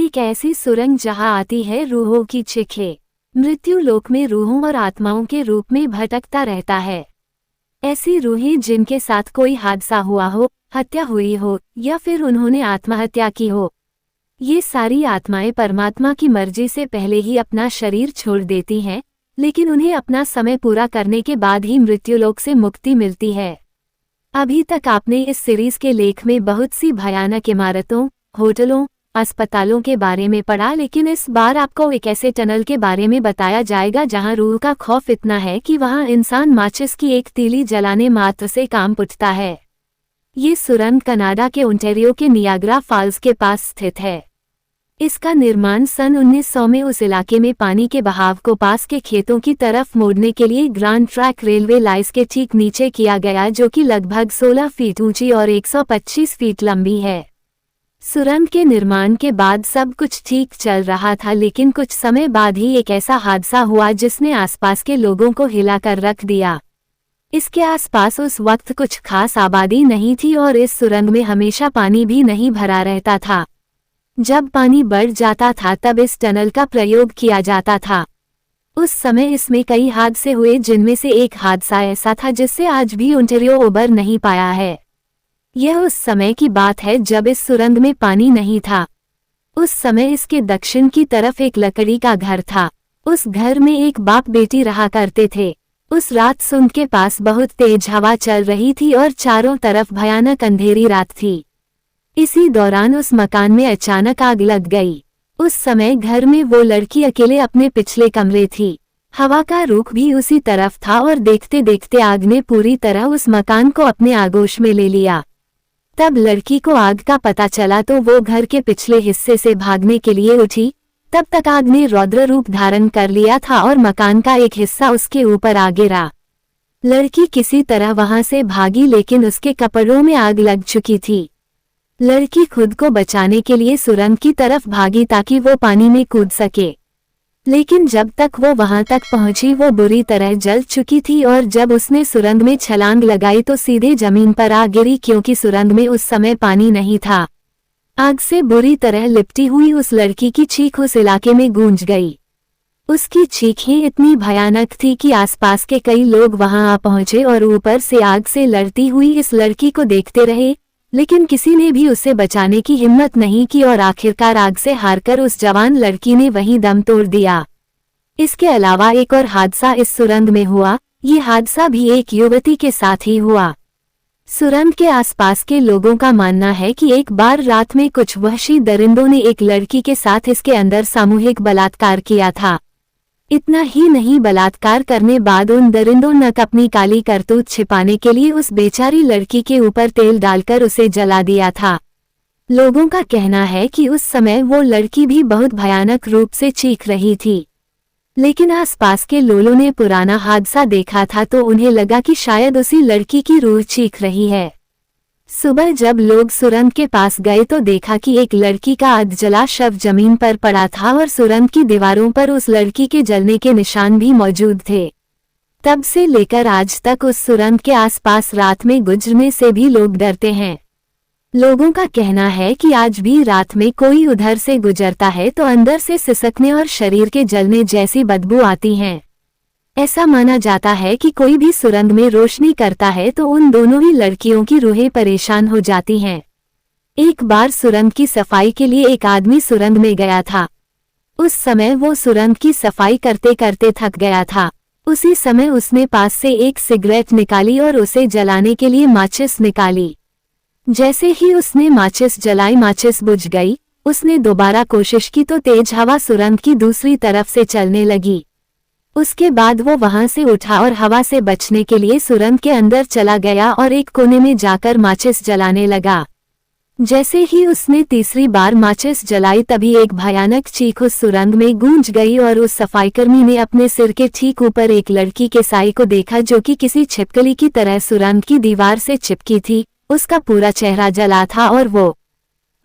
एक ऐसी सुरंग जहां आती है रूहों की चिखे। मृत्यु लोक में रूहों और आत्माओं के रूप में भटकता रहता है। ऐसी रूहें जिनके साथ कोई हादसा हुआ हो, हत्या हुई हो या फिर उन्होंने आत्महत्या की हो। ये सारी आत्माएं परमात्मा की मर्जी से पहले ही अपना शरीर छोड़ देती हैं, लेकिन उन्हें अपना समय पूरा करने के बाद ही मृत्युलोक से मुक्ति मिलती है। अभी तक आपने इस सीरीज के लेख में बहुत सी भयानक इमारतों, होटलों, अस्पतालों के बारे में पढ़ा, लेकिन इस बार आपको एक ऐसे टनल के बारे में बताया जाएगा जहां रूह का खौफ इतना है कि वहां इंसान माचिस की एक तीली जलाने मात्र से कांप उठता है। ये सुरंग कनाडा के ओंटारियो के नियाग्रा फॉल्स के पास स्थित है। इसका निर्माण सन 1900 में उस इलाके में पानी के बहाव को पास के खेतों की तरफ मोड़ने के लिए ग्रांड ट्रैक रेलवे लाइन्स के ठीक नीचे किया गया, जो कि लगभग 16 फीट ऊंची और 125 फीट लंबी है। सुरंग के निर्माण के बाद सब कुछ ठीक चल रहा था, लेकिन कुछ समय बाद ही एक ऐसा हादसा हुआ जिसने आसपास के लोगों को हिलाकर रख दिया। इसके आसपास उस वक्त कुछ खास आबादी नहीं थी और इस सुरंग में हमेशा पानी भी नहीं भरा रहता था। जब पानी बढ़ जाता था तब इस टनल का प्रयोग किया जाता था। उस समय इसमें कई हादसे हुए, जिनमें से एक हादसा ऐसा था जिससे आज भी ओंटारियो उबर नहीं पाया है। यह उस समय की बात है जब इस सुरंग में पानी नहीं था। उस समय इसके दक्षिण की तरफ एक लकड़ी का घर था। उस घर में एक बाप बेटी रहा करते थे। उस रात सुरंग के पास बहुत तेज हवा चल रही थी और चारों तरफ भयानक अंधेरी रात थी। इसी दौरान उस मकान में अचानक आग लग गई। उस समय घर में वो लड़की अकेले अपने पिछले कमरे थी। हवा का रुख भी उसी तरफ था और देखते देखते आग ने पूरी तरह उस मकान को अपने आगोश में ले लिया। तब लड़की को आग का पता चला तो वो घर के पिछले हिस्से से भागने के लिए उठी। तब तक आग ने रौद्र रूप धारण कर लिया था और मकान का एक हिस्सा उसके ऊपर आ गिरा। लड़की किसी तरह वहां से भागी, लेकिन उसके कपड़ों में आग लग चुकी थी। लड़की खुद को बचाने के लिए सुरंग की तरफ भागी ताकि वो पानी में कूद सके, लेकिन जब तक वो वहां तक पहुंची वो बुरी तरह जल चुकी थी और जब उसने सुरंग में छलांग लगाई तो सीधे जमीन पर आ गिरी, क्योंकि सुरंग में उस समय पानी नहीं था। आग से बुरी तरह लिपटी हुई उस लड़की की चीख उस इलाके में गूंज गई। उसकी चीखें इतनी भयानक थी कि आसपास के कई लोग वहां आ पहुंचे और ऊपर से आग से लड़ती हुई इस लड़की को देखते रहे, लेकिन किसी ने भी उसे बचाने की हिम्मत नहीं की और आखिरकार आग से हारकर उस जवान लड़की ने वहीं दम तोड़ दिया। इसके अलावा एक और हादसा इस सुरंग में हुआ। ये हादसा भी एक युवती के साथ ही हुआ। सुरंग के आसपास के लोगों का मानना है कि एक बार रात में कुछ वहशी दरिंदों ने एक लड़की के साथ इसके अंदर सामूहिक बलात्कार किया था। इतना ही नहीं, बलात्कार करने बाद उन दरिंदों ने अपनी काली करतूत छिपाने के लिए उस बेचारी लड़की के ऊपर तेल डालकर उसे जला दिया था। लोगों का कहना है कि उस समय वो लड़की भी बहुत भयानक रूप से चीख रही थी, लेकिन आसपास के लोगों ने पुराना हादसा देखा था तो उन्हें लगा कि शायद उसी लड़की की रूह चीख रही है। सुबह जब लोग सुरंग के पास गए तो देखा कि एक लड़की का अधजला शव जमीन पर पड़ा था और सुरंग की दीवारों पर उस लड़की के जलने के निशान भी मौजूद थे। तब से लेकर आज तक उस सुरंग के आसपास रात में गुजरने से भी लोग डरते हैं। लोगों का कहना है कि आज भी रात में कोई उधर से गुजरता है तो अंदर से सिसकने और शरीर के जलने जैसी बदबू आती है। ऐसा माना जाता है कि कोई भी सुरंग में रोशनी करता है तो उन दोनों ही लड़कियों की रूहें परेशान हो जाती हैं। एक बार सुरंग की सफाई के लिए एक आदमी सुरंग में गया था। उस समय वो सुरंग की सफाई करते करते थक गया था। उसी समय उसने पास से एक सिगरेट निकाली और उसे जलाने के लिए माचिस निकाली। जैसे ही उसने माचिस जलाई, माचिस बुझ गई। उसने दोबारा कोशिश की तो तेज हवा सुरंग की दूसरी तरफ से चलने लगी। उसके बाद वो वहां से उठा और हवा से बचने के लिए सुरंग के अंदर चला गया और एक कोने में जाकर माचिस जलाने लगा। जैसे ही उसने तीसरी बार माचिस जलाई तभी एक भयानक चीख उस सुरंग में गूंज गई और उस सफाईकर्मी ने अपने सिर के ठीक ऊपर एक लड़की के साई को देखा जो कि किसी छिपकली की तरह सुरंग की दीवार से चिपकी थी। उसका पूरा चेहरा जला था और वो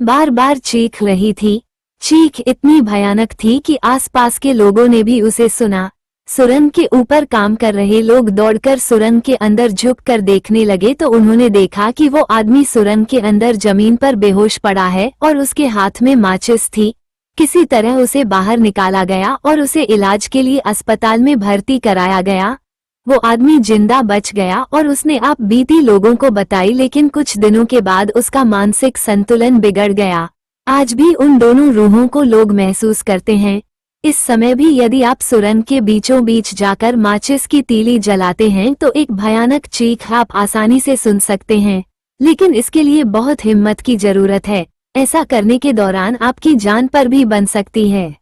बार बार चीख रही थी। चीख इतनी भयानक थी कि आसपास के लोगों ने भी उसे सुना। सुरंग के ऊपर काम कर रहे लोग दौड़कर सुरंग के अंदर झुककर देखने लगे तो उन्होंने देखा कि वो आदमी सुरंग के अंदर जमीन पर बेहोश पड़ा है और उसके हाथ में माचिस थी। किसी तरह उसे बाहर निकाला गया और उसे इलाज के लिए अस्पताल में भर्ती कराया गया। वो आदमी जिंदा बच गया और उसने आप बीती लोगों को बताई, लेकिन कुछ दिनों के बाद उसका मानसिक संतुलन बिगड़ गया। आज भी उन दोनों रूहों को लोग महसूस करते हैं। इस समय भी यदि आप सुरंग के बीचों बीच जाकर माचिस की तीली जलाते हैं तो एक भयानक चीख आप आसानी से सुन सकते हैं, लेकिन इसके लिए बहुत हिम्मत की जरूरत है। ऐसा करने के दौरान आपकी जान पर भी बन सकती है।